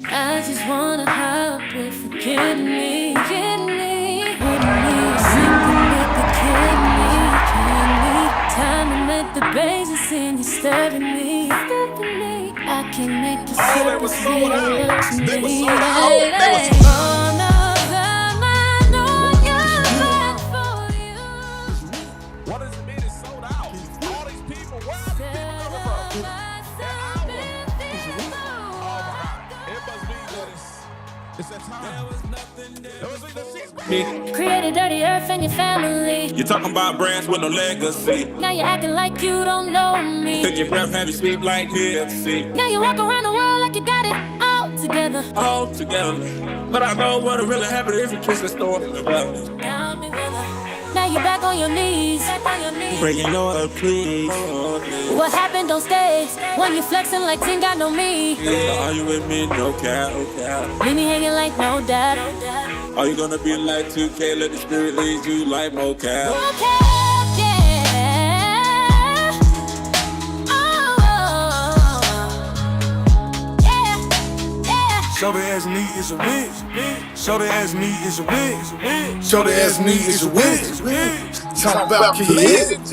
I just wanna help with forgetting me. Wouldn't need something that could kill me. Time to make the basis in you stabbing me. I can make you they were sold out. They were sold out. All of them, I know you're for you. What does it mean it's sold out? All these people, where are the people coming from? It must be that it's that time. There was nothing there. Created dirty earth and your family. You're talking about brands with no legacy. Now you're acting like you don't know me. Took your breath, have you sleep like KFC. Now you walk around the world like you got it all together. All together. But I know what really happened if you kiss the storm in the valley. Now you're back on your knees. Breaking your heart, please. What happened don't stay. When you flexing like Ting got no me. Are you with me? No cap, no cap. Leave me hanging like no dad. Are you gonna be like 2K? Let the spirit lead you like mocap. Okay, yeah. Oh, yeah. Shorty ass knee is a wig. Shorty ass knee is a wig. Shorty ass knee is a wig. Talk about kids.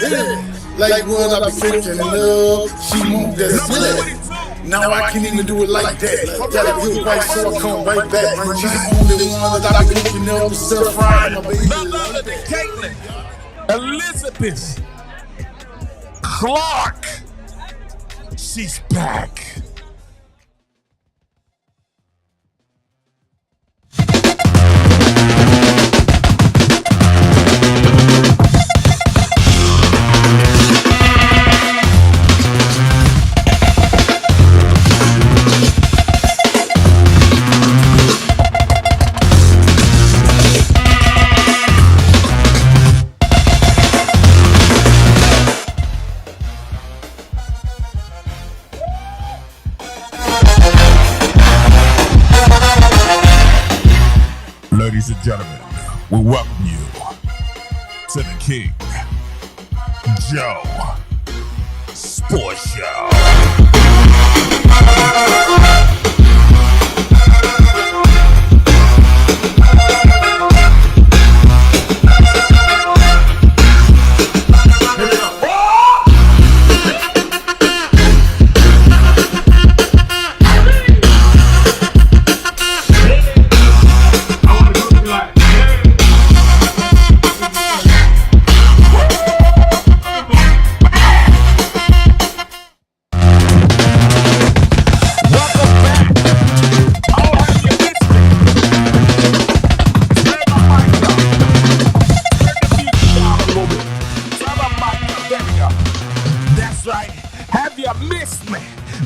Like what I be thinking of. She moved that silly. Now I can't even do it like that. Got a good wife, so I come right back. She's the only one that I be looking up to stir fry my baby. None other than Caitlin Elizabeth Clark. She's back. Ladies and gentlemen, we welcome you to the King Joe Sports Show.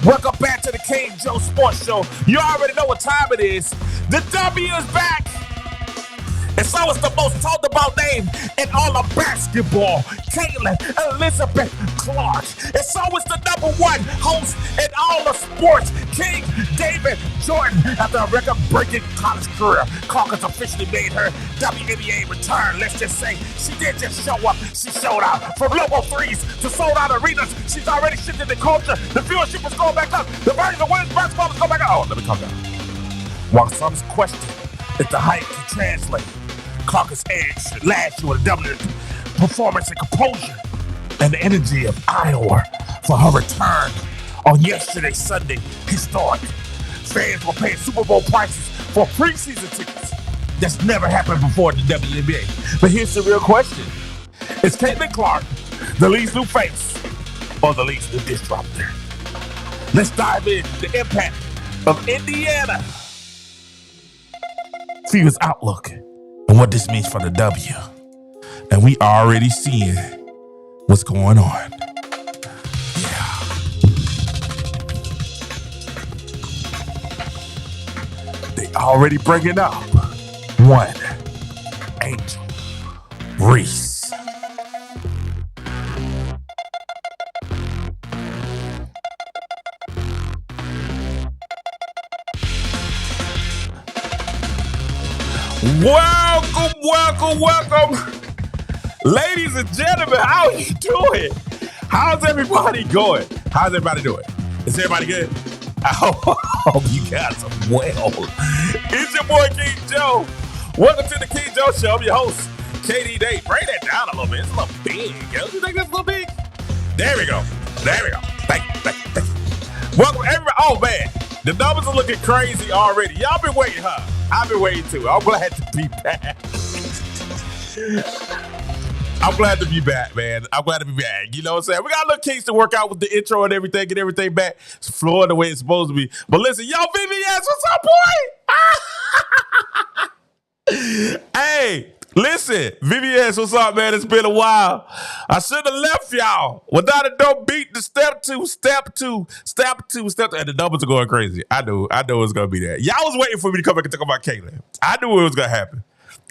Welcome back to the King Joe Sports Show. You already know what time it is. The W is back. And so it's the most talked about name in all of basketball, Caitlin Elizabeth Clark. And so it's the #1 host in all of sports, King David Jordan. After a record-breaking college career, Clark has officially made her WNBA return. Let's just say she did just show up. She showed out from logo threes to sold-out arenas. She's already shifted the culture. The viewership is going back up. The version of women's basketball is going back up. Oh, let me calm down. While some question if the hype can translate, Clark's edge last year with a dominant performance and composure and the energy of Iowa for her return on yesterday, Sunday, historic. Fans were paying Super Bowl prices for preseason tickets. That's never happened before in the WNBA. But here's the real question. Is Caitlin Clark the league's new face or the league's new disruptor? Let's dive into the impact of Indiana. Fever's outlook and what this means for the W. And we already seeing what's going on. Yeah. They already bringing up one Angel Reese. Welcome. Ladies and gentlemen, how are you doing? How's everybody going? How's everybody doing? Is everybody good? I hope you guys are well. It's your boy King Joe. Welcome to the King Joe Show. I'm your host, KD Day. Bring that down a little bit. It's a little big. Yo. You think that's a little big? There we go. Thank you. Welcome, everybody. Oh, man. The numbers are looking crazy already. Y'all been waiting, huh? I've been waiting, too. I'm glad to be back. I'm glad to be back, man. I'm glad to be back. You know what I'm saying? We got a little kinks to work out with the intro and everything, get everything back. It's flowing the way it's supposed to be. But listen, yo, VVS, what's up, boy? Hey, listen, VVS, what's up, man? It's been a while. I should have left y'all without a dope beat to step two. And the numbers are going crazy. I knew it was going to be there. Y'all was waiting for me to come back and talk about Caitlin. I knew it was going to happen.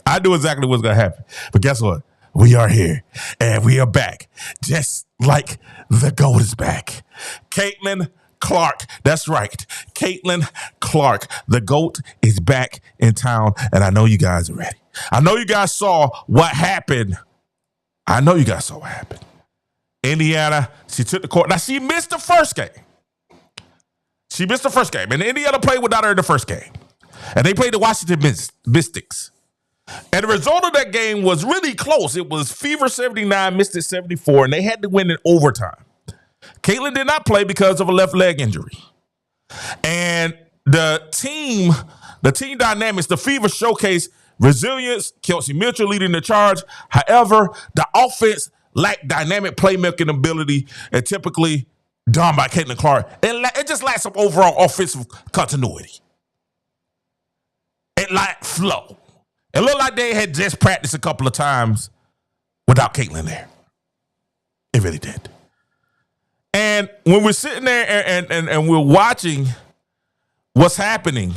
I knew exactly what was going to happen. But guess what? We are here, and we are back, just like the GOAT is back. Caitlin Clark, that's right. Caitlin Clark, the GOAT is back in town, and I know you guys are ready. I know you guys saw what happened. Indiana, she took the court. Now, she missed the first game. And Indiana played without her in the first game. And they played the Washington Mystics. And the result of that game was really close. It was Fever 79, Mystic 74, and they had to win in overtime. Caitlin did not play because of a left leg injury. And the team dynamics, the Fever showcased resilience, Kelsey Mitchell leading the charge. However, the offense lacked dynamic playmaking ability and typically done by Caitlin Clark. It just lacked some overall offensive continuity. It lacked flow. It looked like they had just practiced a couple of times without Caitlin there. It really did. And when we're sitting there and we're watching what's happening,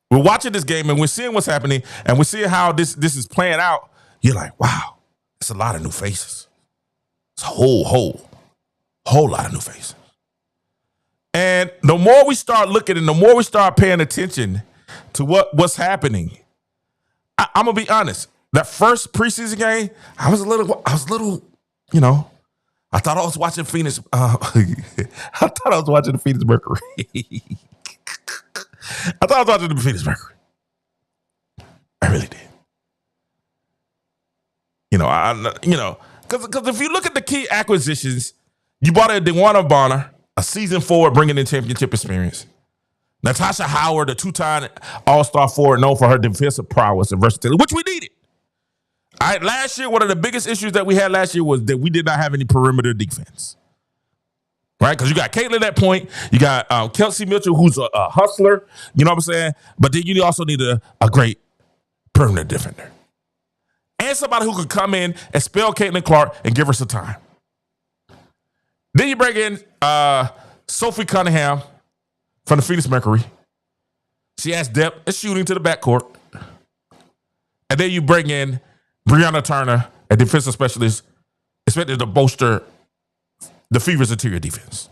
we're watching this game and we're seeing what's happening and we're seeing how this is playing out, you're like, wow, it's a lot of new faces. It's a whole lot of new faces. And the more we start looking and the more we start paying attention to what's happening, I'm gonna be honest. That first preseason game, I was a little, you know, I thought I was watching Phoenix. I thought I was watching the Phoenix Mercury. I really did. Because if you look at the key acquisitions, you bought a DeWanna Bonner, a season forward, bringing in championship experience. Natasha Howard, a two-time All-Star forward known for her defensive prowess and versatility, which we needed. All right, last year, one of the biggest issues that we had last year was that we did not have any perimeter defense. Right? Because you got Caitlin at that point. You got Kelsey Mitchell, who's a hustler. You know what I'm saying? But then you also need a great perimeter defender. And somebody who could come in and spell Caitlin Clark and give her some time. Then you bring in Sophie Cunningham from the Phoenix Mercury. She has depth and shooting to the backcourt. And then you bring in Brianna Turner, a defensive specialist, expected to bolster the Fever's interior defense.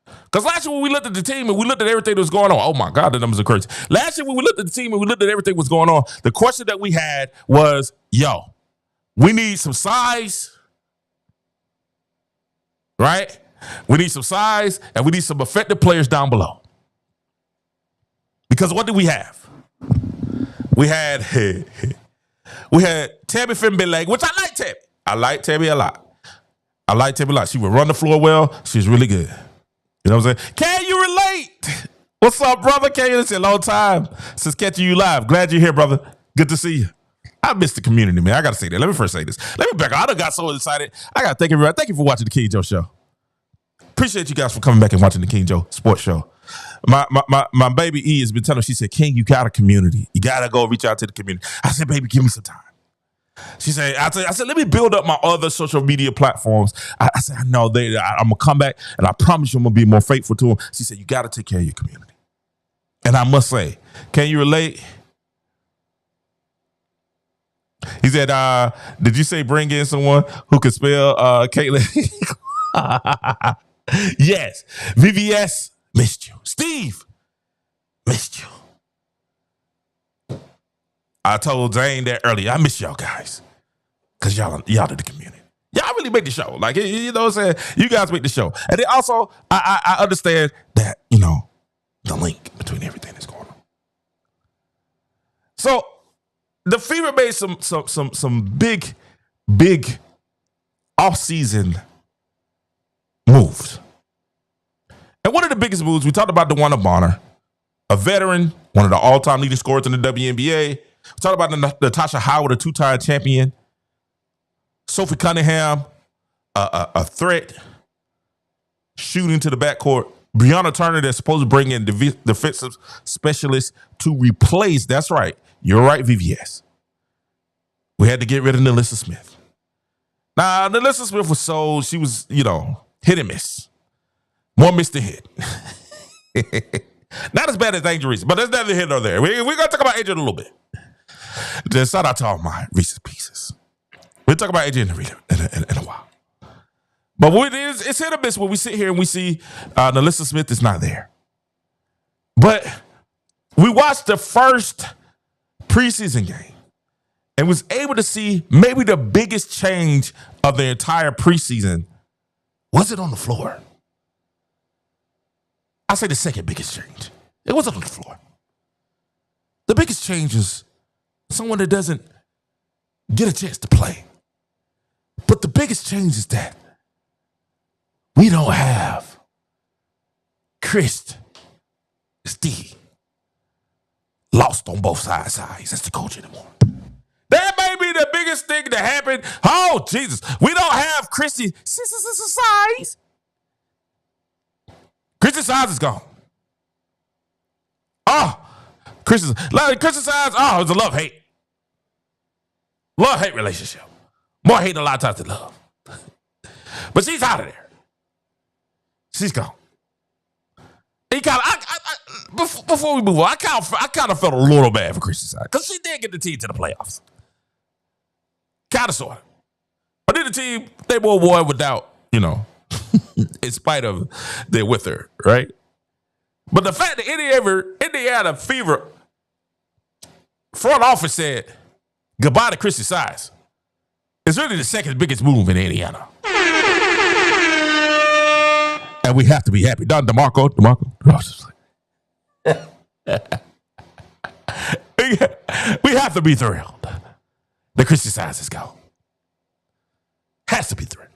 Because last year when we looked at the team and we looked at everything that was going on, oh my God, the numbers are crazy. Last year when we looked at the team and we looked at everything that was going on, the question that we had was, we need some size, right? We need some size and we need some effective players down below. Because what did we have? We had Tabby Finbeleg, which I like Tabby. I like Tabby a lot. She would run the floor well. She's really good. You know what I'm saying? Can you relate? What's up, brother? It's a long time since catching you live. Glad you're here, brother. Good to see you. I miss the community, man. I got to say that. Let me first say this. Let me back up. I done got so excited. I got to thank everybody. Thank you for watching the King Joe Show. Appreciate you guys for coming back and watching the King Joe Sports Show. My baby E has been telling me, she said, King, you got a community. You got to go reach out to the community. I said, baby, give me some time. She said, I said, let me build up my other social media platforms. I said, I know I'm going to come back and I promise you I'm going to be more faithful to them. She said, you got to take care of your community. And I must say, can you relate? He said, did you say bring in someone who could spell Caitlin? Yes. VVS, missed you. Steve, missed you. I told Zane that earlier. I miss y'all guys. Because y'all are the community. Y'all really make the show. Like, you know what I'm saying? You guys make the show. And then also, I understand that, you know, the link between everything that's going on. So the Fever made some big off-season moves. And one of the biggest moves, we talked about DeWanna Bonner, a veteran, one of the all-time leading scorers in the WNBA. We talked about Natasha Howard, a two-time champion. Sophie Cunningham, a threat, shooting to the backcourt. Breonna Turner, they're supposed to bring in defensive specialists to replace. That's right. You're right, VVS. We had to get rid of Nalissa Smith. Now, Nalissa Smith was she was, you know, hit and miss. More miss than hit. Not as bad as Angel Reese, but there's neither here nor there. We're going to talk about Angel in a little bit. Just shout out to all my Reese's Pieces. We'll talk about AJ in a while. But it's hit or miss when we sit here and we see Nalissa Smith is not there. But we watched the first preseason game and was able to see maybe the biggest change of the entire preseason. Was it on the floor? I say the second biggest change. It wasn't on the floor. The biggest change is someone that doesn't get a chance to play. But the biggest change is that we don't have Chris Steve lost on both sides. That's the coach anymore. That may be the biggest thing that happened. Oh, Jesus. We don't have Christy Size. Christy Size is gone. Oh, Christy Size, oh, it's a love-hate. Love-hate relationship. More hate a lot of times than love. But she's out of there. She's gone. And before we move on, I kind of felt a little bad for Christy Size because she did get the team to the playoffs. Kind of, sort of. But then the team, they won without, you know, in spite of they're with her, right? But the fact that Indiana Fever front office said goodbye to Christy Size is really the second biggest move in Indiana. And we have to be happy. Don DeMarco. We have to be thrilled that Christy Size is gone. Has to be thrilled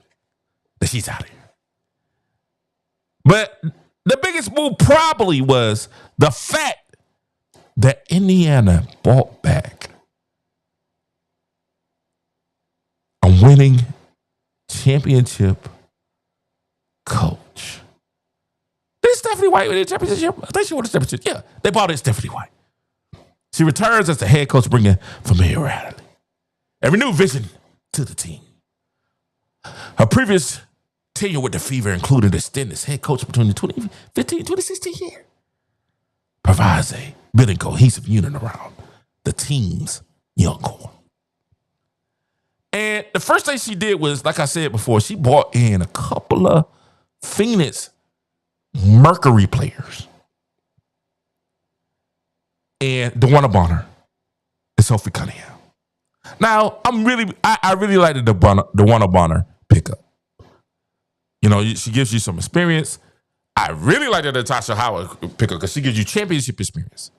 that she's out of here. But the biggest move probably was the fact that Indiana brought back a winning championship coach. Did Stephanie White win the championship? I think she won the championship. Yeah, they brought in Stephanie White. She returns as the head coach, bringing familiarity and renewed vision to the team. Her previous tenure with the Fever included a stint as head coach between the 2015 and 2016 year. Provides a building cohesive unit around the team's young core. And the first thing she did was, like I said before, she brought in a couple of Phoenix Mercury players. And DeWanna Bonner and Sophie Cunningham. Now, I really like the DeWanna Bonner pickup. You know, she gives you some experience. I really like the Natasha Howard pickup because she gives you championship experience.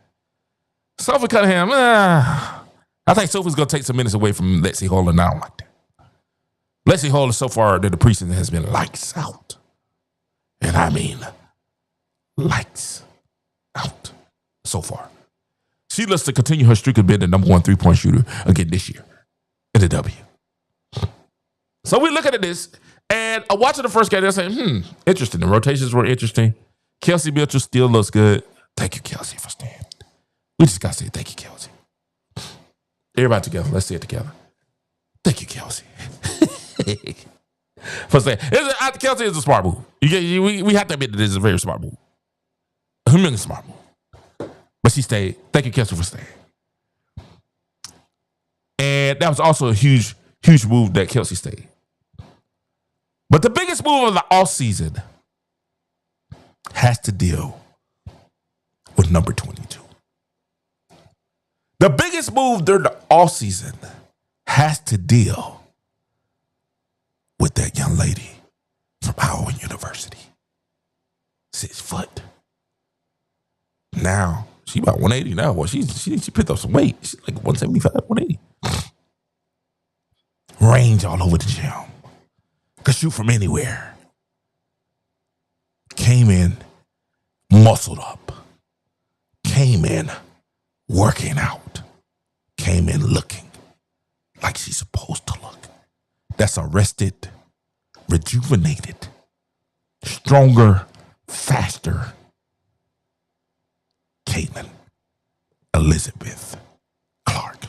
Sophie Cunningham, I think Sophie's going to take some minutes away from Lexi Holder now like that. Lexi Holder so far in the preseason has been lights out. And I mean lights out so far. She looks to continue her streak of being the number one three-point shooter again this year in the W. So we look at this, and I'm watching the first game, and I'm saying, interesting. The rotations were interesting. Kelsey Mitchell still looks good. Thank you, Kelsey, for staying. We just got to say thank you, Kelsey. Everybody together. Let's say it together. Thank you, Kelsey. For saying. Kelsey is a smart move. We have to admit that this is a very smart move. A really smart move. But she stayed. Thank you, Kelsey, for staying. And that was also a huge, huge move that Kelsey stayed. But the biggest move of the offseason has to deal with number 22. The biggest move during the offseason has to deal with that young lady from Iowa University. 6 foot. Now, she about 180 now. Well, she picked up some weight. She's like 175, 180. Range all over the gym. Could shoot from anywhere. Came in, muscled up. Came in, working out. Came in looking like she's supposed to look. That's arrested, rejuvenated, stronger, faster. Caitlin Elizabeth Clark.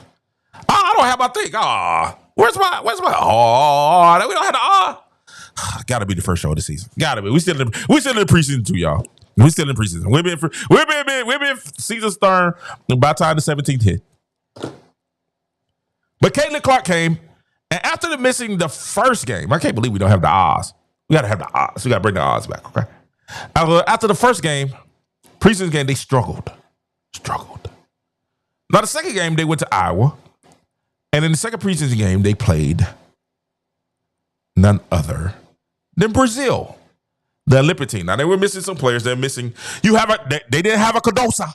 I don't have my thing. Where's my? We don't have the Gotta be the first show of the season. Gotta be. We still in the preseason too, y'all. We still in preseason. We've been season starting by the time the 17th hit. But Caitlin Clark came, and after missing the first game, I can't believe we don't have the odds. We gotta have the odds. We gotta bring the odds back. Okay. After the first game, preseason game, they struggled. Now the second game, they went to Iowa, and in the second preseason game, they played none other than Brazil, the Olympic team. Now they were missing some players. They're missing. They didn't have a Cardosa.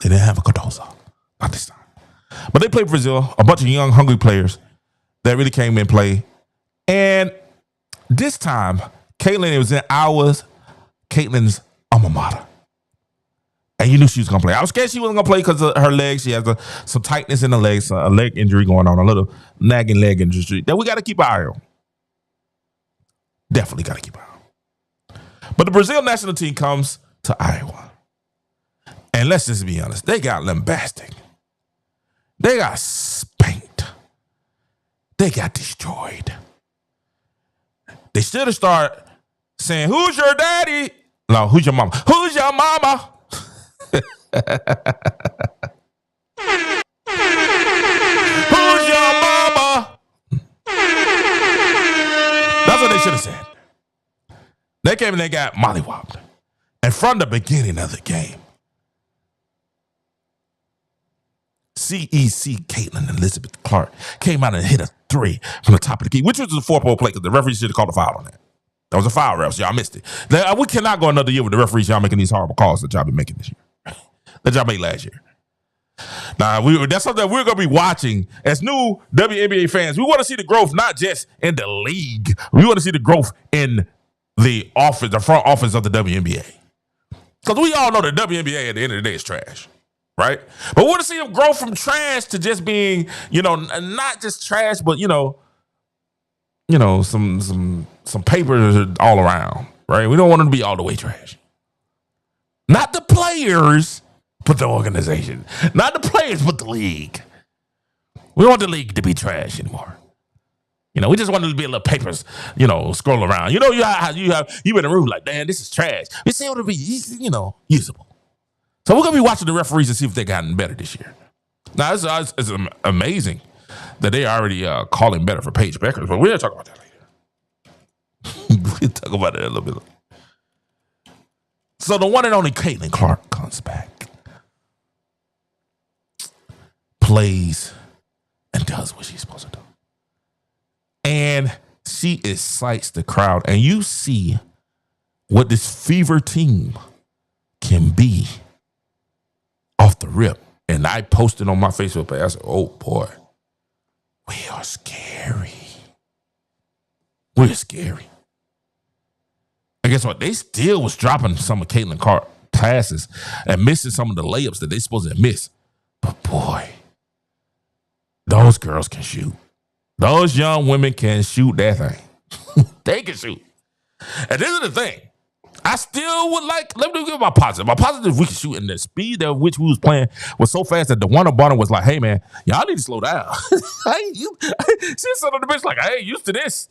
They didn't have a Cardosa. Not this time. But they played Brazil, a bunch of young, hungry players that really came in play. And this time, Caitlin, it was in Caitlin's alma mater. And you knew she was going to play. I was scared she wasn't going to play because of her legs. She has some tightness in the legs, a leg injury going on, a little nagging leg injury that we got to keep an eye on. Definitely got to keep an eye on. But the Brazil national team comes to Iowa. And let's just be honest, they got lambasted. They got spanked. They got destroyed. They should have started saying, "Who's your daddy?" No, who's your mama? Who's your mama? Who's your mama? That's what they should have said. They came and they got mollywopped. And from the beginning of the game, CEC Caitlin Elizabeth Clark came out and hit a 3 from the top of the key, which was a 4-point play because the referee should have called a foul on that. That was a foul, refs. Y'all missed it. We cannot go another year with the referees y'all making these horrible calls that y'all been making this year. That y'all made last year. Now, that's something that we're going to be watching as new WNBA fans. We want to see the growth not just in the league. We want to see the growth in the office, the front office of the WNBA. Because we all know the WNBA at the end of the day is trash. Right? But we want to see them grow from trash to just being, not just trash, but, some papers all around, right? We don't want them to be all the way trash. Not the players, but the organization. Not the players, but the league. We don't want the league to be trash anymore. We just want it to be a little papers, scroll around. You in a room like, damn, this is trash. We say it to be, usable. So we're going to be watching the referees and see if they've gotten better this year. Now, it's amazing that they already calling better for Paige Beckers, but we'll talk about that later. We'll talk about it a little bit later. So the one and only Caitlin Clark comes back, plays, and does what she's supposed to do. And she excites the crowd. And you see what this fever team can be off the rip. And I posted on my Facebook page. I said, oh, boy, we are scary. We're scary. And guess what? They still was dropping some of Caitlin Clark passes and missing some of the layups that they supposed to miss. But, boy, those girls can shoot. Those young women can shoot that thing. They can shoot. And this is the thing. I still would let me give my positive. My positive, we can shoot, and the speed at which we was playing was so fast that the one on bottom was like, hey, man, y'all need to slow down. She said on the bench like, I ain't used to this.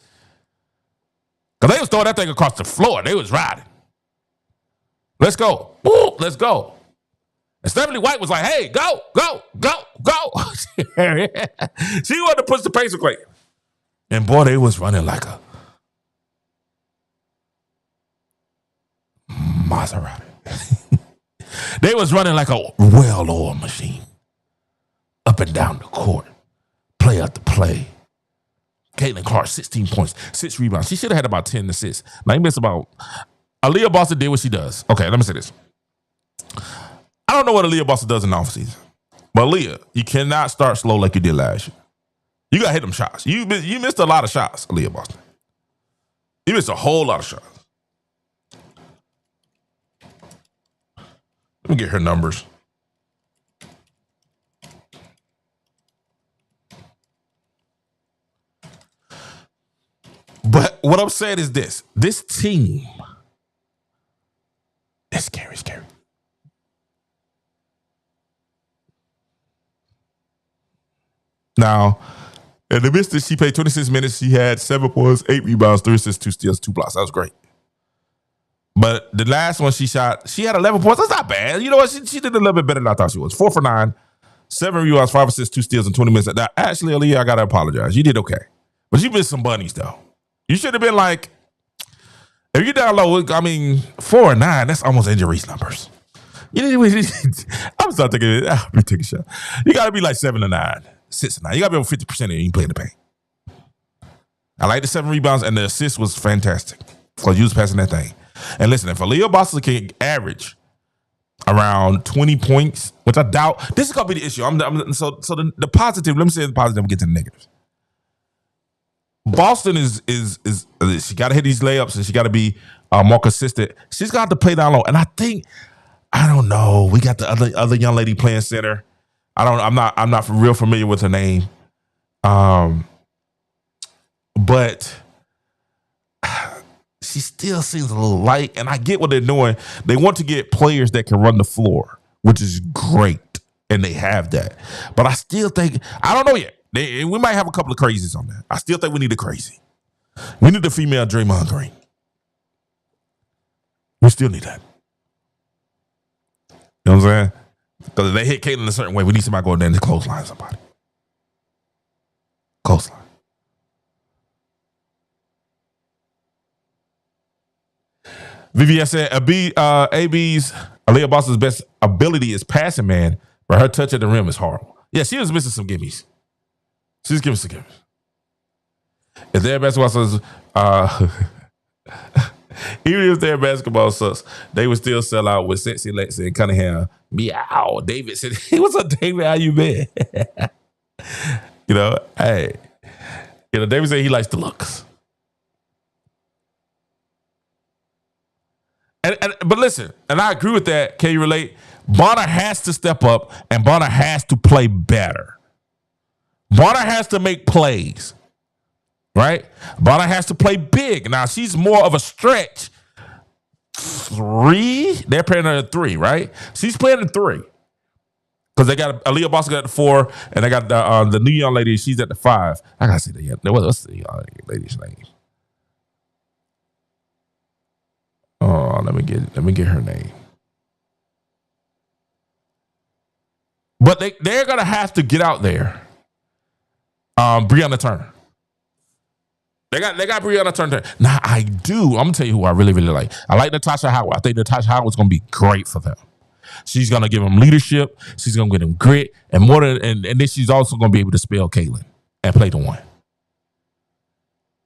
Because they was throwing that thing across the floor. They was riding. Let's go. Ooh, let's go. And Stephanie White was like, hey, go, go, go, go. She wanted to push the pace quick. And, boy, they was running like a Maserati. They was running like a well-oiled machine. Up and down the court. Play after play. Caitlin Clark, 16 points, 6 rebounds. She should have had about 10 assists. Now, you missed about... Aaliyah Boston did what she does. Okay, let me say this. I don't know what Aaliyah Boston does in the offseason. But Aaliyah, you cannot start slow like you did last year. You got to hit them shots. You missed a lot of shots, Aaliyah Boston. You missed a whole lot of shots. Let me get her numbers. But what I'm saying is this. This team is scary. Now, in the midst of she played 26 minutes, she had 7 points, 8 rebounds, 3 assists, 2 steals, 2 blocks. That was great. But the last one she shot, she had 11 points. That's not bad. You know what? She did a little bit better than I thought she was. 4 for 9, 7 rebounds, 5 assists, 2 steals in 20 minutes. Now, actually, Aaliyah, I got to apologize. You did okay. But you missed some bunnies, though. You should have been like, if you down low, I mean, 4 and 9, that's almost injuries numbers. I'm starting thinking, let me take a shot. You got to be like 7 and 9, 6 and 9. You got to be over 50% and you can play in the paint. I like the 7 rebounds, and the assist was fantastic because you was passing that thing. And listen, if Aaliyah Boston can average around 20 points, which I doubt, this is going to be the issue. So the positive, let me say the positive, we'll get to the negatives. Boston is she got to hit these layups and she got to be more consistent. She's got to play down low, and I don't know. We got the other young lady playing center. I'm not real familiar with her name, but she still seems a little light. And I get what they're doing. They want to get players that can run the floor, which is great, and they have that. But I still think I don't know yet. We might have a couple of crazies on that. I still think we need a crazy. We need the female Draymond Green. We still need that. You know what I'm saying? Because if they hit Caitlin a certain way, we need somebody going there and clothesline somebody. Clothesline. Vivian said, AB's Aaliyah Boston's best ability is passing, man, but her touch at the rim is horrible. Yeah, she was missing some gimmies. She's giving some gimmies. If their basketball sucks, even if their basketball sucks, they would still sell out with Sexy Lexi and Cunningham. Meow. David said, hey, what's up, David? How you been? Hey. David said he likes the looks. But listen, and I agree with that. Can you relate? Bonner has to step up, and Bonner has to play better. Bonner has to make plays, right? Bonner has to play big. Now, she's more of a stretch 3. They're playing her at 3, right? She's playing at 3 because they got Aaliyah Boston at the 4, and they got the new young lady. She's at the 5. I gotta see what's the young lady's name? Oh, let me get her name. But they're gonna have to get out there. Breonna Turner. They got Breonna Turner. Now I'm gonna tell you who I really, really like. I like Natasha Howard. I think Natasha Howard's gonna be great for them. She's gonna give them leadership. She's gonna give them grit, and then she's also gonna be able to spell Caitlin and play the 1.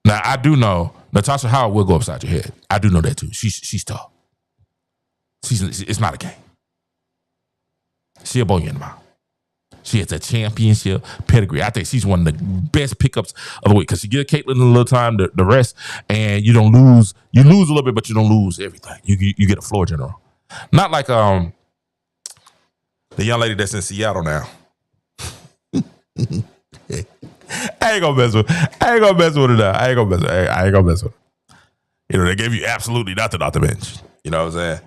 Now I do know Natasha Howard will go upside your head. I do know that too. She's tough. It's not a game. She'll blow you in the mouth. She has a championship pedigree. I think she's one of the best pickups of the week because she gives Caitlin a little time to rest, and you don't lose. You lose a little bit, but you don't lose everything. You get a floor general. Not like the young lady that's in Seattle now. I ain't gonna mess with her now. I ain't gonna mess with her. They gave you absolutely nothing off the bench. You know what I'm saying?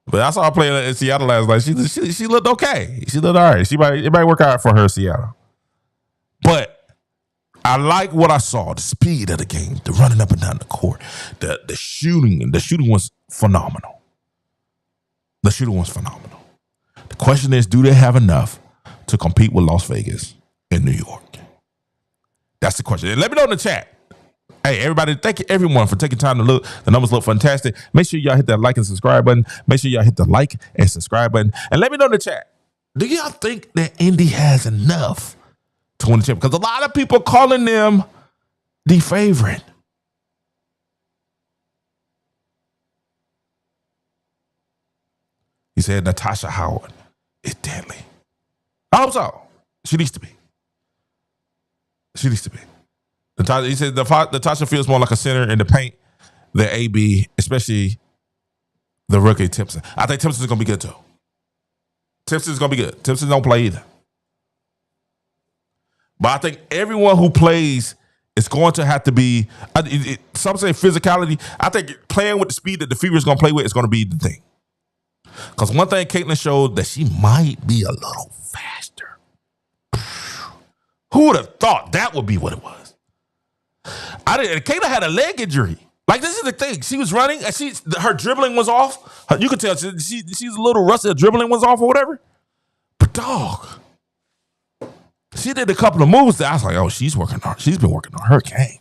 But I saw her playing in Seattle last night. She looked okay. She looked all right. It might work out for her in Seattle. But I like what I saw. The speed of the game, the running up and down the court, the shooting. The shooting was phenomenal. The question is, do they have enough to compete with Las Vegas and New York? That's the question. And let me know in the chat. Hey, everybody, thank you, everyone, for taking time to look. The numbers look fantastic. Make sure y'all hit that like and subscribe button. Make sure y'all hit the like and subscribe button. And let me know in the chat, do y'all think that Indy has enough to win the championship? Because a lot of people calling them the favorite. He said Natasha Howard is deadly. I hope so. She needs to be. He said Natasha feels more like a center in the paint than AB, especially the rookie Timpson. I think Timpson's going to be good too. Timpson's going to be good. Timpson don't play either. But I think everyone who plays is going to have to be, some say physicality. I think playing with the speed that the Fever is going to play with is going to be the thing. Because one thing Caitlin showed that she might be a little faster. Who would have thought that would be what it was? Caitlin had a leg injury. Like, this is the thing. She was running and her dribbling was off. You could tell she's a little rusty. Her dribbling was off or whatever. But dog, she did a couple of moves that I was like, oh, she's working hard. She's been working on her game.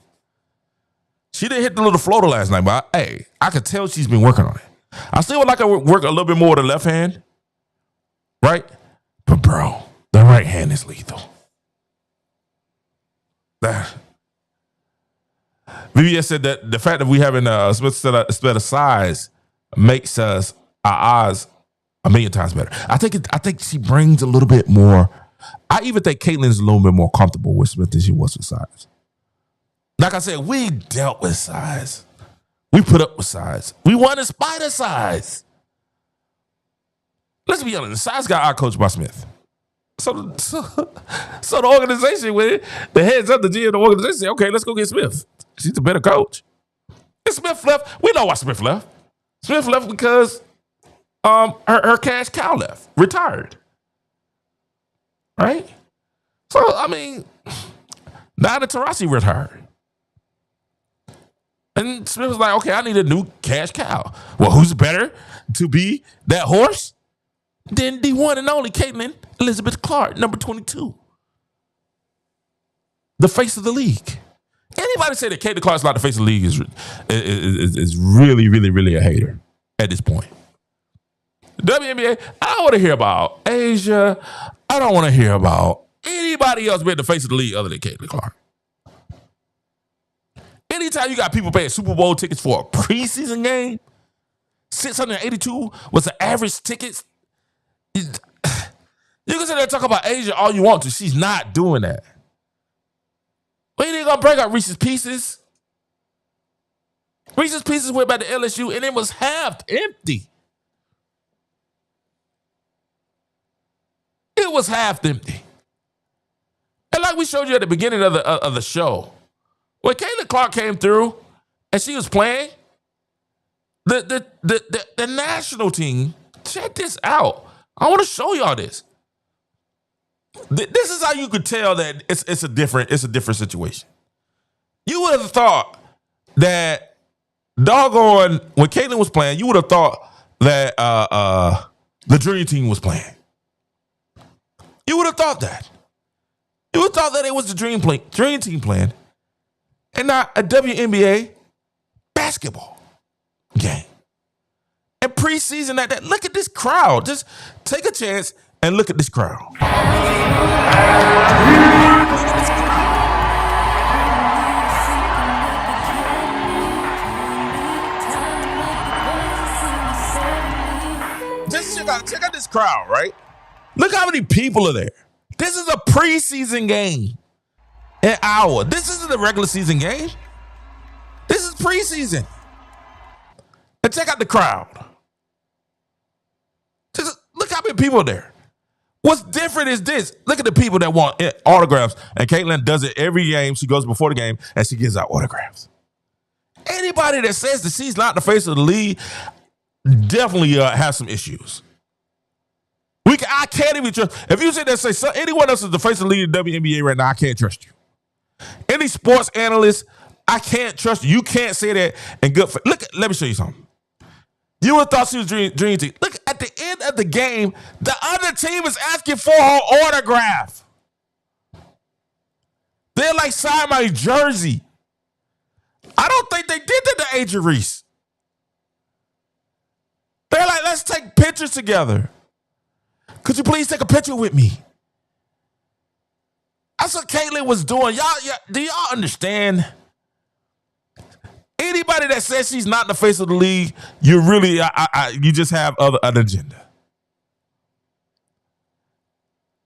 She didn't hit the little floater last night, but I could tell she's been working on it. I still would like to work a little bit more with the left hand, right? But bro, the right hand is lethal. VBS said that the fact that we having Smith instead of size makes our odds a million times better. I think she brings a little bit more. I even think Caitlin's a little bit more comfortable with Smith than she was with size. Like I said, we dealt with size. We put up with size. We won in spite of size. Let's be honest, the size got out-coached by Smith. So the organization with it, the heads up, the GM of the organization said, okay, let's go get Smith. She's a better coach. And Smith left. We know why Smith left. Smith left because her cash cow left, retired. Right? So, I mean, now that Taurasi retired. And Smith was like, okay, I need a new cash cow. Well, who's better to be that horse than the one and only Caitlin Elizabeth Clark, number 22? The face of the league. Anybody say that Caitlin Clark's not the face of the league is really, really, really a hater at this point. WNBA, I don't want to hear about Asia. I don't want to hear about anybody else being the face of the league other than Caitlin Clark. Anytime you got people paying Super Bowl tickets for a preseason game, 682 was the average tickets. You can sit there and talk about Asia all you want to. She's not doing that. We ain't gonna break up Reese's Pieces. Reese's Pieces went back to LSU and it was half empty. It was half empty. And like we showed you at the beginning of the show, when Caitlin Clark came through and she was playing, the national team, check this out. I want to show y'all this. This is how you could tell that it's a different situation. You would have thought that doggone when Caitlin was playing, you would have thought that the Dream Team was playing. You would have thought that. You would have thought that it was the Dream Team playing, and not a WNBA basketball game. And preseason at that, look at this crowd. Just take a chance and look at this crowd. Just check out this crowd, right? Look how many people are there. This is a preseason game. An hour. This isn't a regular season game. This is preseason. And check out the crowd. Just look how many people are there. What's different is this. Look at the people that want autographs. And Caitlin does it every game. She goes before the game and she gives out autographs. Anybody that says that she's not the face of the league definitely has some issues. I can't even trust. If you sit there and say anyone else is the face of the league in the WNBA right now, I can't trust you. Any sports analyst, I can't trust you. You can't say that in good faith. Look, let me show you something. You would have thought she was dream team. Look, at the end of the game, the other team is asking for her autograph. They're like, sign my jersey. I don't think they did that to Adrian Reese. They're like, let's take pictures together. Could you please take a picture with me? That's what Caitlin was doing. Y'all, do y'all understand Anybody that says she's not in the face of the league, you really, you just have an agenda.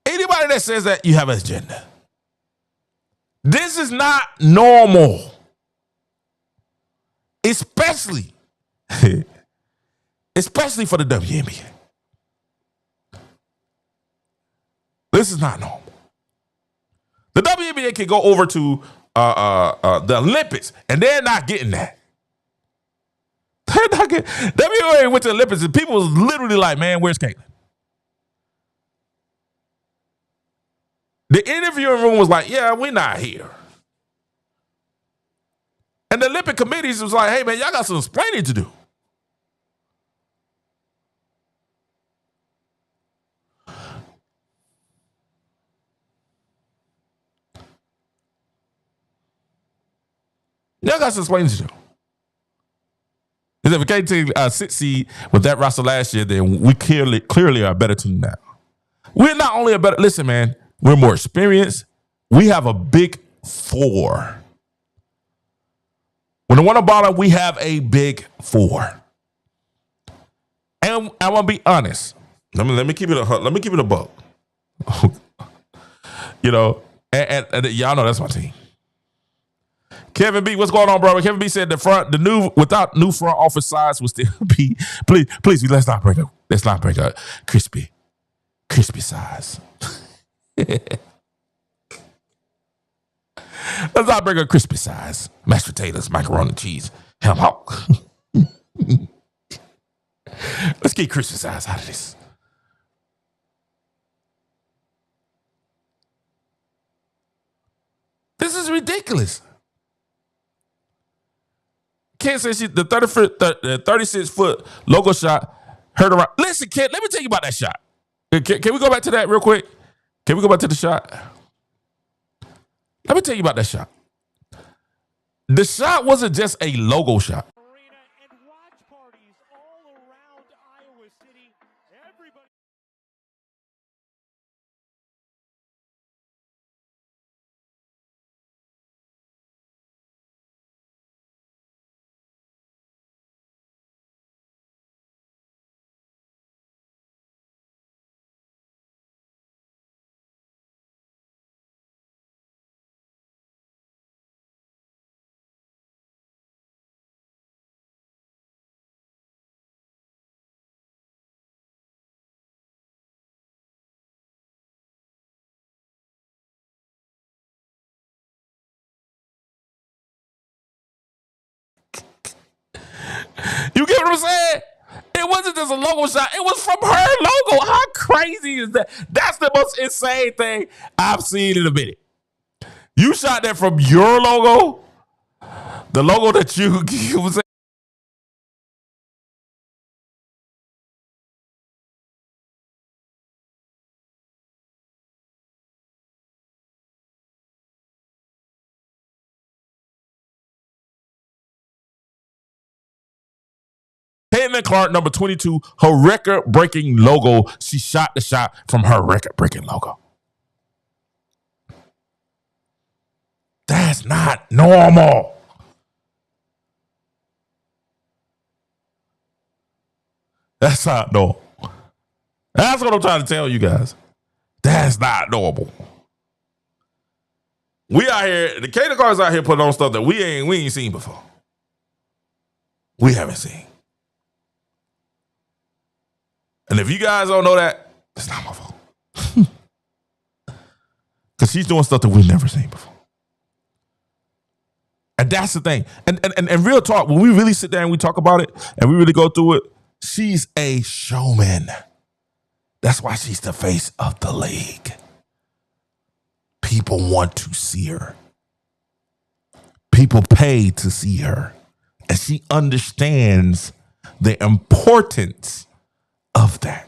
Anybody that says that, you have an agenda. This is not normal. Especially for the WNBA. This is not normal. The WNBA can go over to the Olympics, and they're not getting that. They're not getting. WNBA went to the Olympics, and people was literally like, "Man, where's Caitlin?" The interviewing room was like, "Yeah, we're not here." And the Olympic committees was like, "Hey, man, y'all got some explaining to do." Y'all got some explaining to do. Because if we can't take a 6 seed with that roster last year, then we clearly are a better team now. We're not only a better, listen, man, we're more experienced. We have a big four. When I want to bottom, we have a big four. And I want to be honest. Let me keep it a buck. You know, and y'all know that's my team. Kevin B, what's going on, bro? Kevin B said without new front office size would still be. Please, let's not break a crispy size. Let's not bring a crispy size. Mashed potatoes, macaroni and cheese, ham hock. Let's get crispy size out of this. This is ridiculous. Can't say the 36-foot logo shot hurt around. Listen, kid, let me tell you about that shot. Can we go back to that real quick? Can we go back to the shot? Let me tell you about that shot. The shot wasn't just a logo shot. You get what I'm saying? It wasn't just a logo shot. It was from her logo. How crazy is that? That's the most insane thing I've seen in a minute. You shot that from your logo? The logo that you was Caitlin Clark, number 22, her record-breaking logo. She shot the shot from her record-breaking logo. That's not normal. That's not normal. That's what I'm trying to tell you guys. That's not normal. We out here, the Caitlin Clark's out here putting on stuff that we ain't seen before. We haven't seen. And if you guys don't know that, it's not my fault. Because she's doing stuff that we've never seen before. And that's the thing. And real talk, when we really sit down and we talk about it and we really go through it, she's a showman. That's why she's the face of the league. People want to see her. People pay to see her. And she understands the importance of that.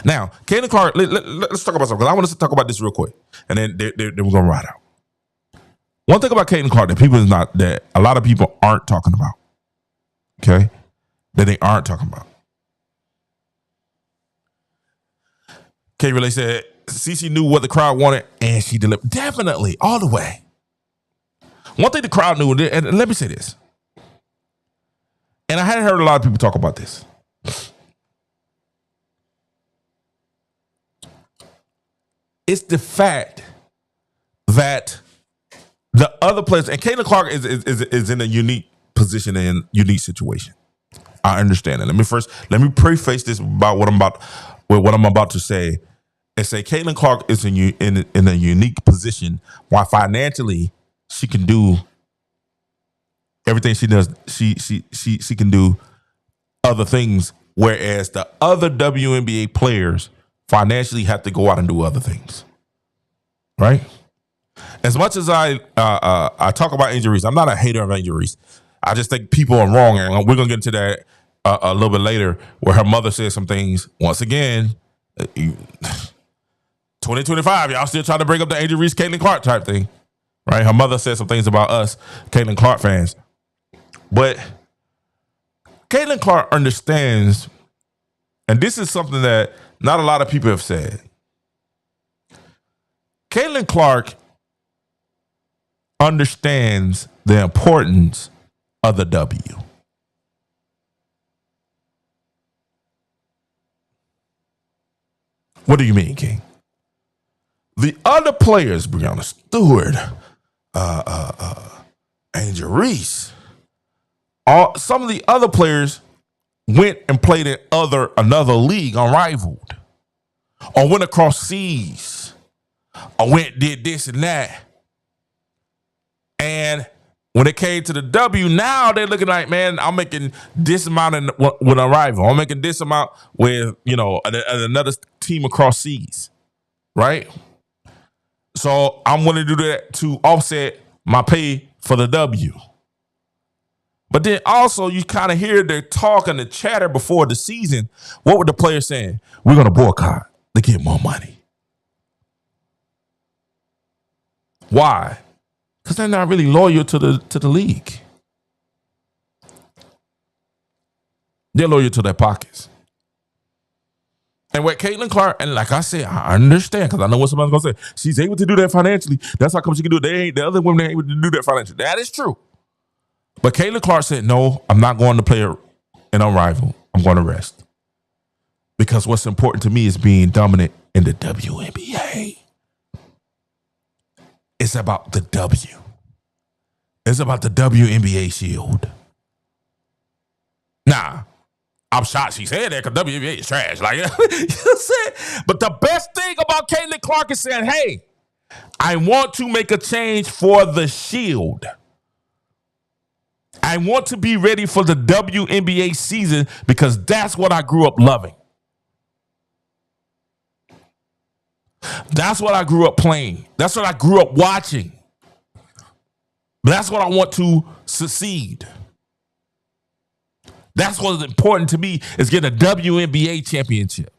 Now, Caitlin Clark, let's talk about something, because I want us to talk about this real quick. And then we're going to ride out. One thing about Caitlin Clark that a lot of people aren't talking about. Okay? That they aren't talking about. Kay really said, CC knew what the crowd wanted, and she delivered. Definitely, all the way. One thing the crowd knew, and let me say this. and I hadn't heard a lot of people talk about this. It's the fact that the other players, and Caitlin Clark is in a unique position and unique situation. I understand it. Let me preface this about what I'm about to say, and say Caitlin Clark is in a unique position. Why financially she can do everything she does. She can do other things, whereas the other WNBA players financially have to go out and do other things. Right? As much as I talk about injuries, I'm not a hater of injuries. I just think people are wrong, and we're gonna get into that a little bit later, where her mother said some things. Once again, 2025, y'all still trying to bring up the Angel Reese, Caitlin Clark type thing, right? Her mother said some things about us, Caitlin Clark fans, but Caitlin Clark understands, and this is something that not a lot of people have said. Caitlin Clark understands the importance of the W. What do you mean, King? The other players, Breonna Stewart, Angel Reese, some of the other players went and played in another league, unrivaled, or went across seas, or went and did this and that. And when it came to the W, now they're looking like, man, I'm making this amount with a rival. I'm making this amount with, another team across seas, right? So I'm going to do that to offset my pay for the W. But then also you kind of hear the talk and the chatter before the season. What were the players saying? We're going to boycott to get more money. Why? Because they're not really loyal to the league. They're loyal to their pockets. And what Caitlin Clark, and like I said, I understand, because I know what somebody's going to say. She's able to do that financially. That's how come she can do it. The other women ain't able to do that financially. That is true. But Caitlin Clark said, no, I'm not going to play in unrivaled. I'm going to rest. Because what's important to me is being dominant in the WNBA. It's about the W. It's about the WNBA shield. Nah, I'm shocked she said that, because WNBA is trash. Like, you know what I'm saying? But the best thing about Caitlin Clark is saying, hey, I want to make a change for the shield. I want to be ready for the WNBA season, because that's what I grew up loving. That's what I grew up playing. That's what I grew up watching. That's what I want to succeed. That's what's important to me, is getting a WNBA championship.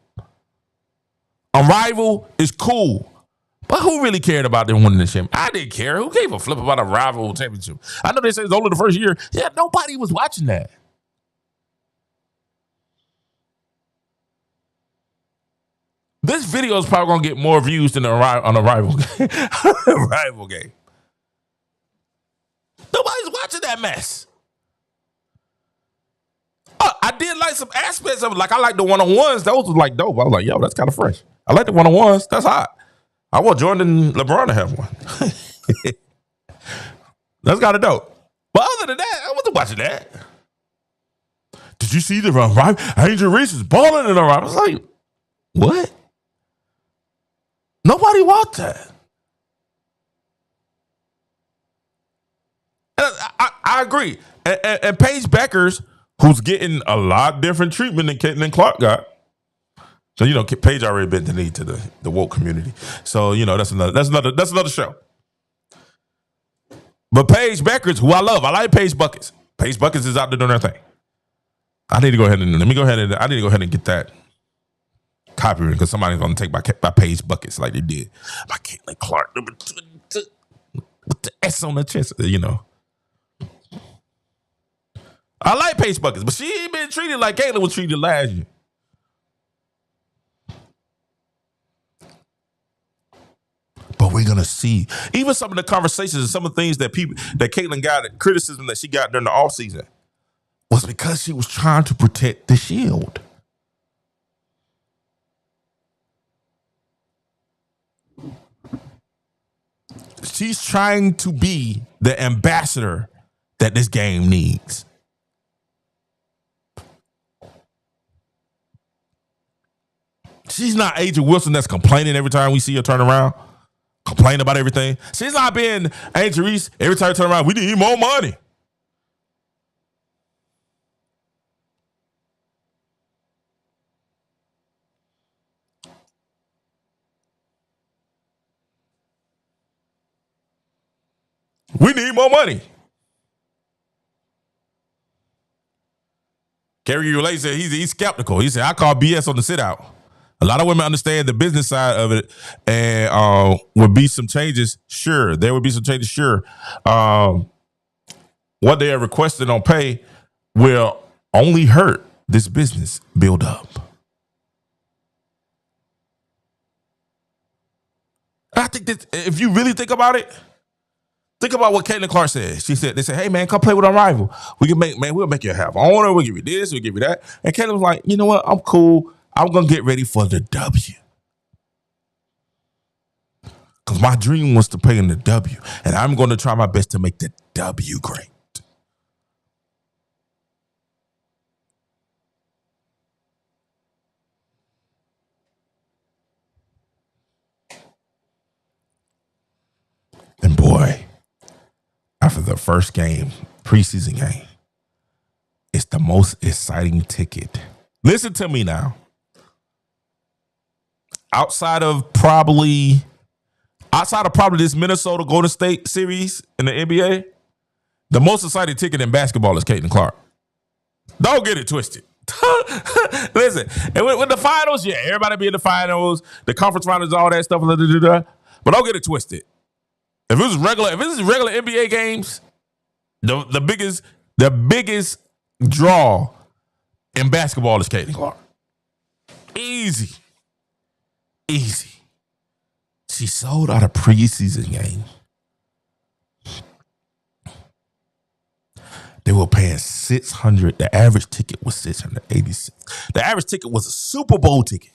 Unrivaled is cool, but who really cared about them winning the championship? I didn't care. Who gave a flip about a rival championship? I know they say it's only the first year. Yeah, nobody was watching that. This video is probably going to get more views than on a rival game. Rival game. Nobody's watching that mess. I did like some aspects of it. Like, I like the one-on-ones. Those was like dope. I was like, yo, that's kind of fresh. I like the one-on-ones. That's hot. I want Jordan and LeBron to have one. That's kind of dope. But other than that, I wasn't watching that. Did you see the rival? Angel Reese is balling in the rival. I was like, what? Nobody watched that. And I agree. And Paige Beckers, who's getting a lot different treatment than Caitlin Clark got. So, Paige already bent the knee to the woke community. So, that's another show. But Paige Beckers, who I love, I like Paige Buckets. Paige Buckets is out there doing her thing. I need to go ahead and get that copyright, because somebody's going to take my Paige Buckets like they did my Caitlin Clark with the S on the chest, I like Paige Buckets, but she ain't been treated like Caitlin was treated last year. But we're gonna see even some of the conversations and some of the things that Caitlin got, criticism that she got during the offseason. was because she was trying to protect the shield. She's trying to be the ambassador that this game needs. She's not Agent Wilson that's complaining every time we see her turn around, complain about everything. She's not being Agent Reese every time you turn around, we need more money. We need more money. Gary Ulay said he's skeptical. He said, I call BS on the sit out. A lot of women understand the business side of it, and would be some changes. Sure, there would be some changes. Sure, what they are requesting on pay will only hurt this business build up. I think that if you really think about it, think about what Caitlin Clark said. She said, they said, hey, man, come play with our rival. We'll make you a half owner. We'll give you this. We'll give you that. And Caitlin was like, you know what? I'm cool. I'm going to get ready for the W. Because my dream was to play in the W. And I'm going to try my best to make the W great. And boy, after the first game, preseason game, it's the most exciting ticket. Listen to me now. Outside of probably this Minnesota Golden State series in the NBA, the most exciting ticket in basketball is Caitlin Clark. Don't get it twisted. Listen, and with the finals, yeah, everybody be in the finals, the conference finals, all that stuff, but don't get it twisted. If this is regular NBA games, the biggest draw in basketball is Caitlin Clark. Easy. She sold out a preseason game. They were paying $600. The average ticket was $686. The average ticket was a Super Bowl ticket.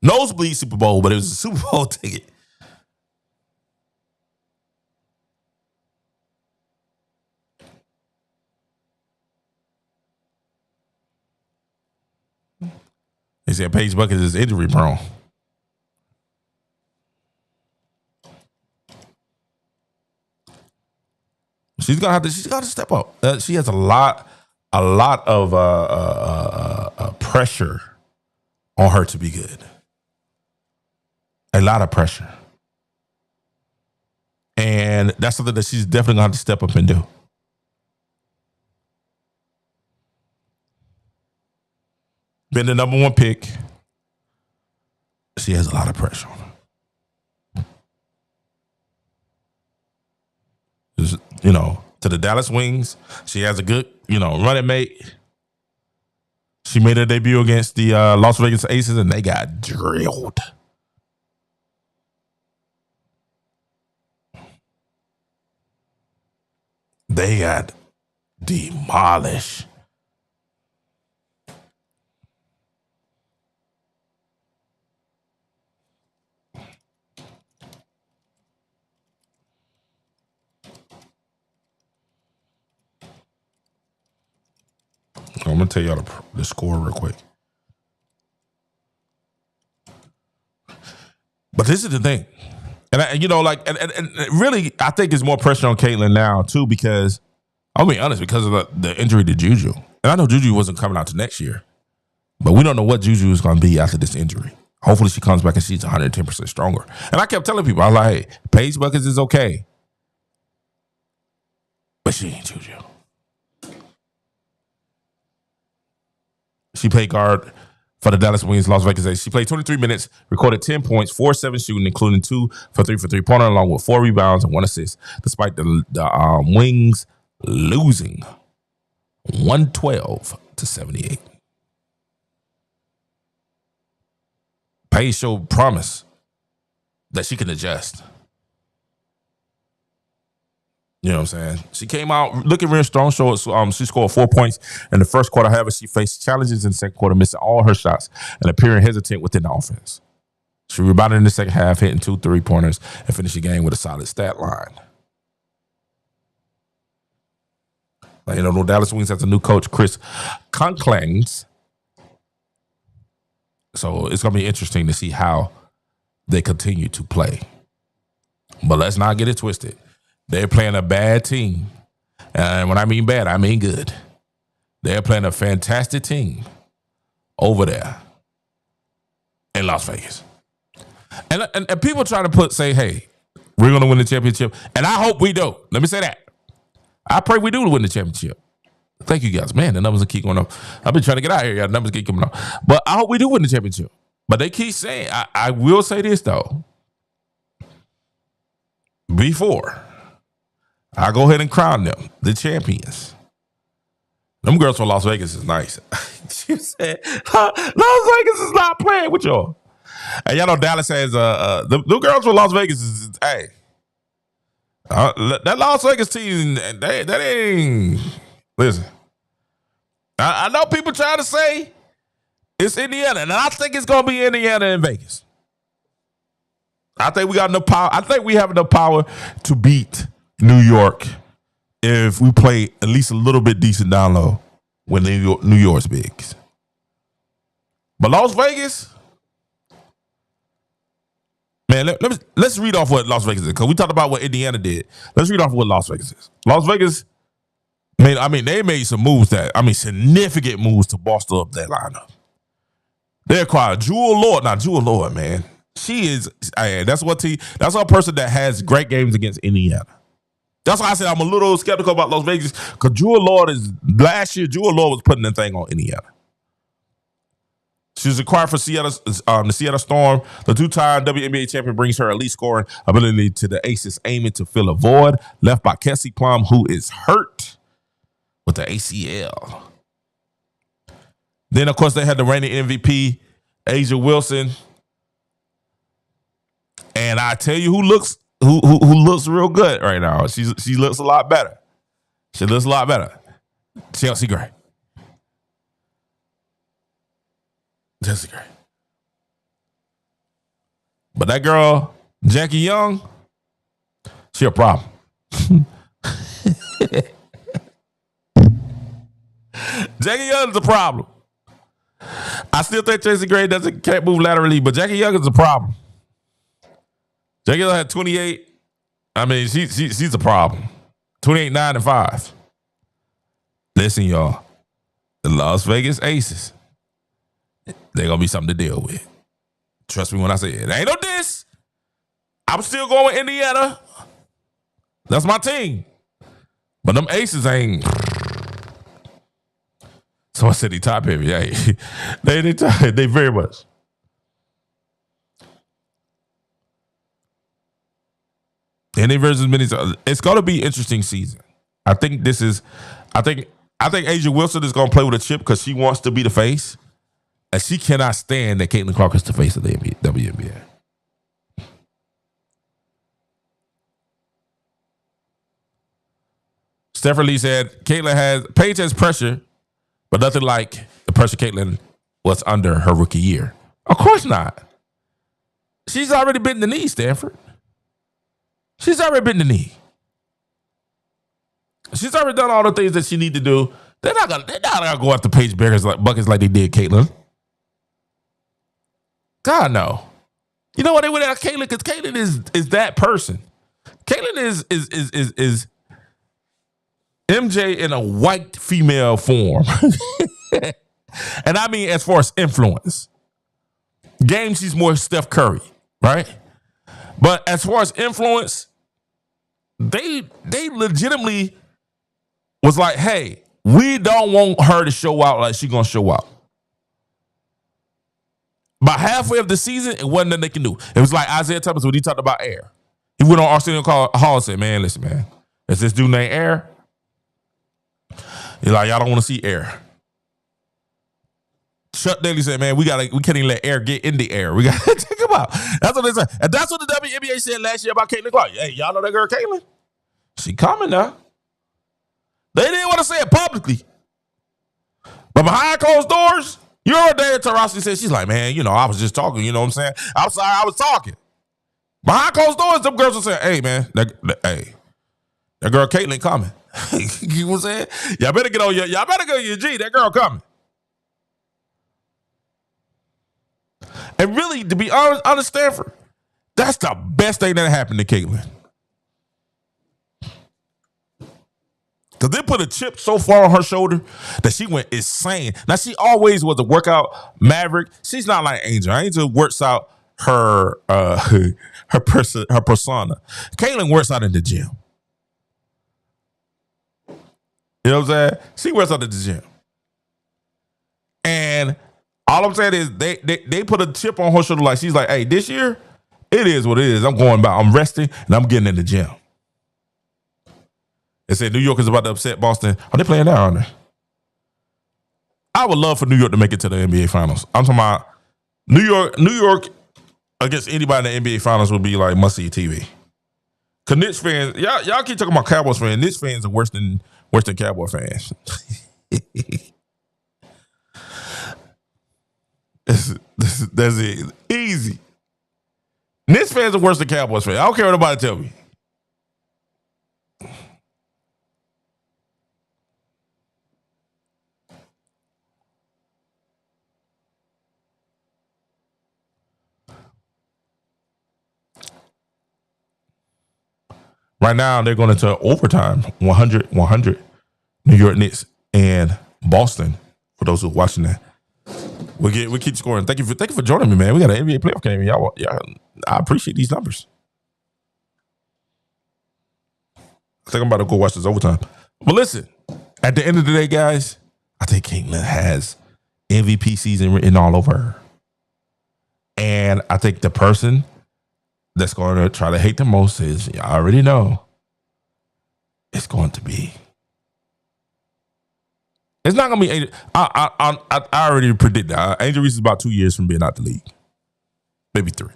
Nosebleed Super Bowl, but it was a Super Bowl ticket. They said Paige Buckets is injury prone. She's gonna have to step up. She has a lot of pressure on her to be good. A lot of pressure, and that's something that she's definitely gonna have to step up and do. Been the number one pick. She has a lot of pressure on her. Just, to the Dallas Wings, she has a good, running mate. She made her debut against the Las Vegas Aces, and they got drilled. They got demolished. I'm going to tell y'all the score real quick. But this is the thing. And really, I think it's more pressure on Caitlin now, too, because, I'll be honest, because of the injury to Juju. And I know Juju wasn't coming out to next year. But we don't know what Juju is going to be after this injury. Hopefully she comes back and she's 110% stronger. And I kept telling people, I was like, hey, Paige Buckets is okay. But she ain't Juju. She played guard for the Dallas Wings, Las Vegas Aces. She played 23 minutes, recorded 10 points, 4-7 shooting, including 2 for 3-pointer, along with 4 rebounds and 1 assist, despite the Wings losing 112-78. Paige showed promise that she can adjust. You know what I'm saying? She came out looking real strong. She scored 4 points in the first quarter. However, she faced challenges in the second quarter, missing all her shots and appearing hesitant within the offense. She rebounded in the second half, hitting 2 3-pointers, and finished the game with a solid stat line. You know, the Dallas Wings has a new coach, Chris Conklings. So it's going to be interesting to see how they continue to play. But let's not get it twisted. They're playing a bad team. And when I mean bad, I mean good. They're playing a fantastic team over there in Las Vegas. And people trying to say, hey, we're going to win the championship. And I hope we do. Let me say that. I pray we do win the championship. Thank you, guys. Man, the numbers will keep going up. I've been trying to get out here. Yeah, the numbers keep coming up. But I hope we do win the championship. But they keep saying, I will say this, though. Before I go ahead and crown them the champions. Them girls from Las Vegas is nice. She said, Las Vegas is not playing with y'all. And y'all know Dallas has, the girls from Las Vegas is, hey. That Las Vegas team, that ain't. Listen, I know people trying to say it's Indiana, and I think it's gonna be Indiana and Vegas. I think we got enough power. I think we have enough power to beat New York if we play at least a little bit decent down low when New York's big. But Las Vegas. Man, let's read off what Las Vegas is, because we talked about what Indiana did. Let's read off what Las Vegas is. Las Vegas, they made some moves significant moves to bolster up that lineup. They acquired Jewel Lord. Now, Jewel Lord, man, she is, that's a person that has great games against Indiana. That's why I said I'm a little skeptical about Las Vegas, because last year, Jewel Lord was putting the thing on Indiana. She was acquired for the Seattle Storm. The two-time WNBA champion brings her elite scoring ability to the Aces, aiming to fill a void left by Kelsey Plum, who is hurt with the ACL. Then, of course, they had the reigning MVP, A'ja Wilson. And I tell you who looks real good right now. She looks a lot better. She looks a lot better. Chelsea Gray. Chelsea Gray. But that girl, Jackie Young, she a problem. Jackie Young is a problem. I still think Chelsea Gray can't move laterally, but Jackie Young is a problem. Jackie Young had 28. She's a problem. 28, 9, and 5. Listen, y'all. The Las Vegas Aces, they're going to be something to deal with. Trust me when I say it. Ain't no diss. I'm still going with Indiana. That's my team. But them Aces ain't. Someone said they top heavy. Yeah, they very much. Any versus minis. It's going to be an interesting season. I think A'ja Wilson is going to play with a chip because she wants to be the face. And she cannot stand that Caitlin Clark is the face of the WNBA. Stephen Lee said, Paige has pressure, but nothing like the pressure Caitlin was under her rookie year. Of course not. She's already bitten the knee, Stanford. She's already bitten the knee. She's already done all the things that she need to do. They're not gonna go after Paige buckets like they did Caitlin. God, no. You know what? They went after Caitlin because Caitlin is that person. Caitlin is MJ in a white female form. And I mean as far as influence. Game, she's more Steph Curry, right? But as far as influence, they legitimately was like, hey, we don't want her to show out like she's going to show out. By halfway of the season, it wasn't nothing they can do. It was like Isaiah Thomas when he talked about Air. He went on Arsenio Hall and said, man, listen, man, is this dude named Air? He's like, y'all don't want to see Air. Chuck Daly said, man, we can't even let Air get in the air. We got to check him out. That's what they said. And that's what the WNBA said last year about Caitlin Clark. Hey, y'all know that girl Caitlin? She coming now. They didn't want to say it publicly. But behind closed doors, you heard Dana Taurasi said, she's like, man, I was just talking, you know what I'm saying? Outside, I was talking. Behind closed doors, them girls were saying, hey, man, that girl Caitlin coming. You know what I'm saying? Y'all better get on your G. That girl coming. And really, to be honest, out of Stanford, that's the best thing that happened to Caitlin. Because they put a chip so far on her shoulder that she went insane. Now, she always was a workout maverick. She's not like Angel. Angel works out her persona. Caitlin works out in the gym. You know what I'm saying? She works out at the gym. And all I'm saying is they put a chip on her shoulder like she's like, hey, this year, it is what it is. I'm going back. I'm resting, and I'm getting in the gym. They said New York is about to upset Boston. Are they playing that, aren't they? I would love for New York to make it to the NBA Finals. I'm talking about New York against anybody in the NBA Finals would be like must-see TV. Because Knicks fans, y'all keep talking about Cowboys fans. Knicks fans are worse than Cowboy fans. That's it. Easy. Knicks fans are worse than Cowboys fans. I don't care what nobody tell me. Right now, they're going into overtime, 100, New York Knicks and Boston. For those who are watching that, we keep scoring. Thank you for joining me, man. We got an NBA playoff game. Y'all, I appreciate these numbers. I think I'm about to go watch this overtime. But listen, at the end of the day, guys, I think Caitlin has MVP season written all over her, and I think the person that's going to try to hate the most is, I already know, it's going to be. It's not going to be Angel. I already predict that. Angel Reese is about 2 years from being out the league. Maybe 3.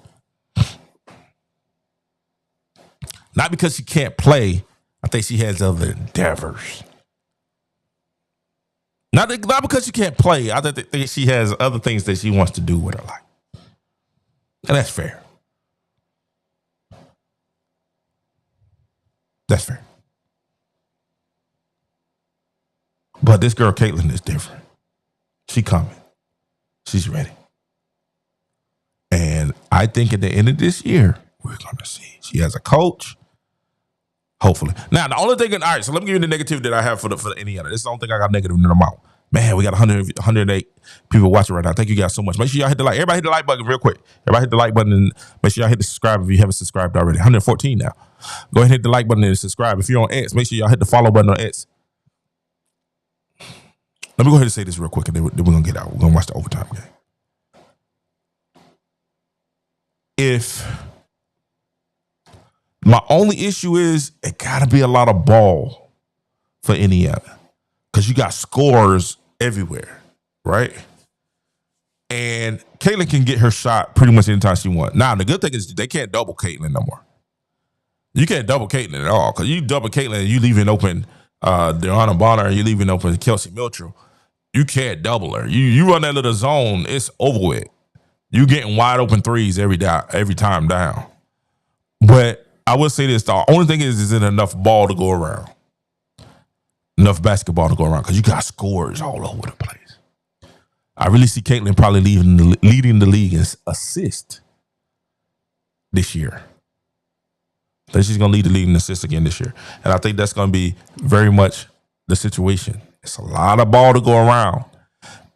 Not because she can't play. I think she has other endeavors. Not because she can't play. I think she has other things that she wants to do with her life. And that's fair. That's fair. But this girl, Caitlin, is different. She coming. She's ready. And I think at the end of this year, we're going to see. She has a coach. Hopefully. Now, the only thing, all right, so let me give you the negative that I have for the Indiana. This is the only thing I got negative in the amount. Man, we got 108 people watching right now. Thank you guys so much. Make sure y'all hit the like. Everybody hit the like button real quick. Everybody hit the like button and make sure y'all hit the subscribe if you haven't subscribed already. 114 now. Go ahead and hit the like button and subscribe. If you're on X, make sure y'all hit the follow button on X. Let me go ahead and say this real quick, and then we're going to get out. We're going to watch the overtime game. If my only issue is it got to be a lot of ball for Indiana because you got scores everywhere, right? And Caitlin can get her shot pretty much anytime she wants. Now, the good thing is they can't double Caitlin no more. You can't double Caitlin at all because you double Caitlin, you leaving open Deanna Bonner, you leaving open Kelsey Mitchell. You can't double her. You run that little zone, it's over with. You getting wide open threes every time down. But I will say this, the only thing is it enough ball to go around? Enough basketball to go around because you got scores all over the place. I really see Caitlin probably leading the league in assist this year. I think she's going to lead the league in assists again this year. And I think that's going to be very much the situation. It's a lot of ball to go around.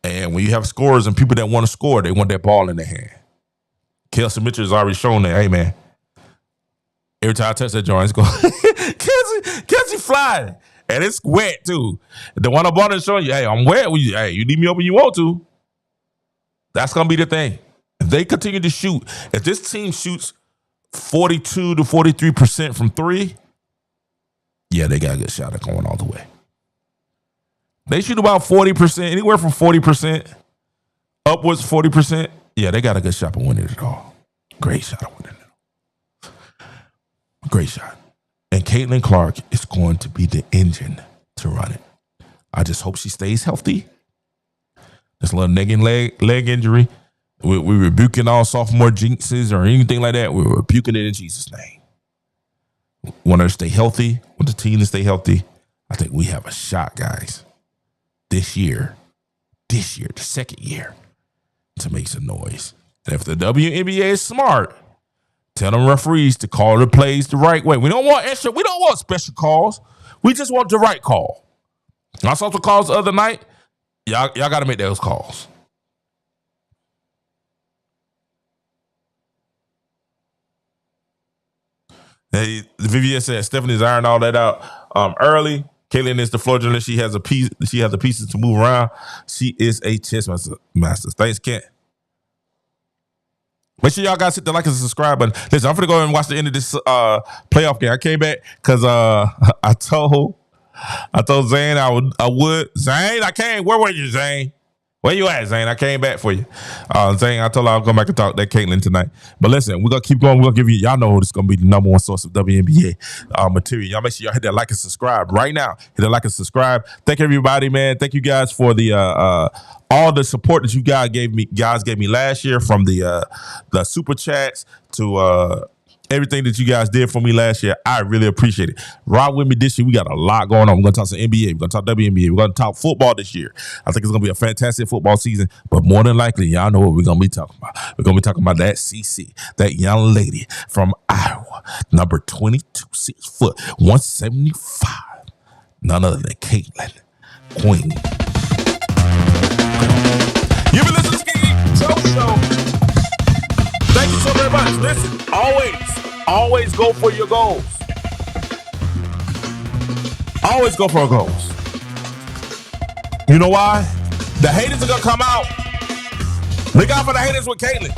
And when you have scorers and people that want to score, they want that ball in their hand. Kelsey Mitchell has already shown that, hey, man, every time I touch that joint, it's going, Kelsey flying. And it's wet, too. The one up on is showing you, hey, I'm wet. Hey, you leave me open you want to. That's going to be the thing. If they continue to shoot, if this team shoots 42 to 43% from 3, yeah, they got a good shot at going all the way. They shoot about 40%, anywhere from 40% upwards 40%. Yeah, they got a good shot at winning it all. Great shot at winning it all. Great shot. And Caitlin Clark is going to be the engine to run it. I just hope she stays healthy. This little nagging leg injury. We're rebuking all sophomore jinxes or anything like that. We're rebuking it in Jesus' name. Want her to stay healthy. Want the team to stay healthy. I think we have a shot, guys. This year, the second year, to make some noise. And if the WNBA is smart, tell them referees to call the plays the right way. We don't want special calls. We just want the right call. I saw some calls the other night. Y'all got to make those calls. Hey, the VVS said Stephanie's ironed all that out early. Caitlin is the floor journalist. She has the pieces to move around. She is a chess master. Thanks, Kent. Make sure y'all guys hit the like and subscribe button. Listen, I'm gonna go and watch the end of this playoff game. I came back because I told Zane I would. Zane, I came. Where were you, Zane? Where you at, Zane? I came back for you. Zane, I told her I'll go back and talk that Caitlin tonight. But listen, we're going to keep going. We're going to give you, y'all know this is going to be the number one source of WNBA material. Y'all make sure y'all hit that like and subscribe right now. Hit that like and subscribe. Thank everybody, man. Thank you guys for the all the support that you guys gave me last year, from the super chats to everything that you guys did for me last year. I really appreciate it. Ride with me this year. We got a lot going on. We're going to talk some NBA. We're going to talk WNBA. We're going to talk football this year. I think it's going to be a fantastic football season, but more than likely, y'all know what we're going to be talking about. We're going to be talking about that CC, that young lady from Iowa, number 22, 6 foot, 175. None other than Caitlin Queen. You've been listening to Ski Show. Thank you so very much. Listen, always go for your goals. Always go for your goals. You know why? The haters are going to come out. Look out for the haters with Caitlin.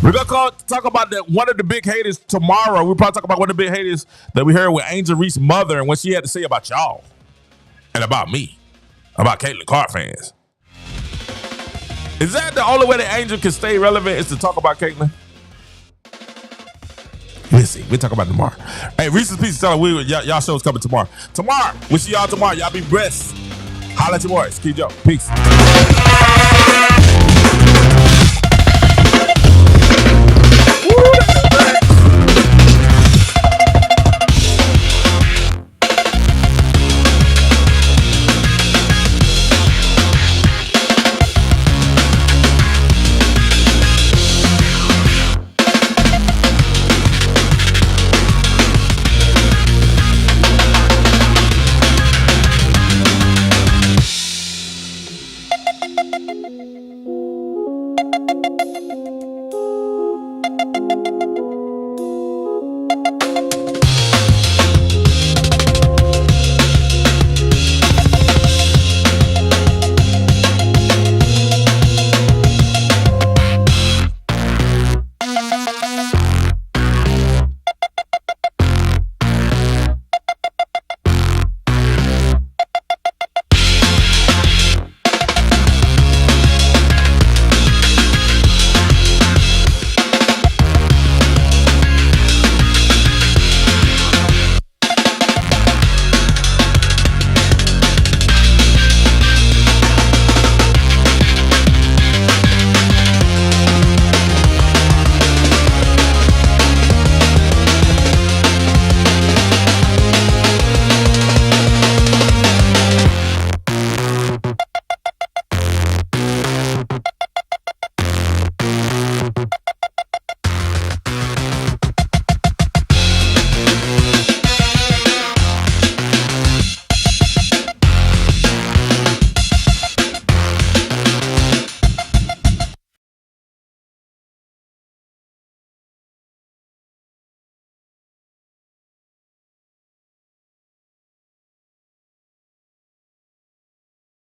We're going to talk about one of the big haters tomorrow. We'll probably talk about one of the big haters that we heard with Angel Reese's mother and what she had to say about y'all and about me, about Caitlin Clark fans. Is that the only way that Angel can stay relevant, is to talk about Caitlin? Let's see. We'll talk about it tomorrow. Hey, Reese's Pieces, y'all show's coming tomorrow. We'll see y'all tomorrow. Y'all be blessed. Holla at your boys. Keep Joe. Peace.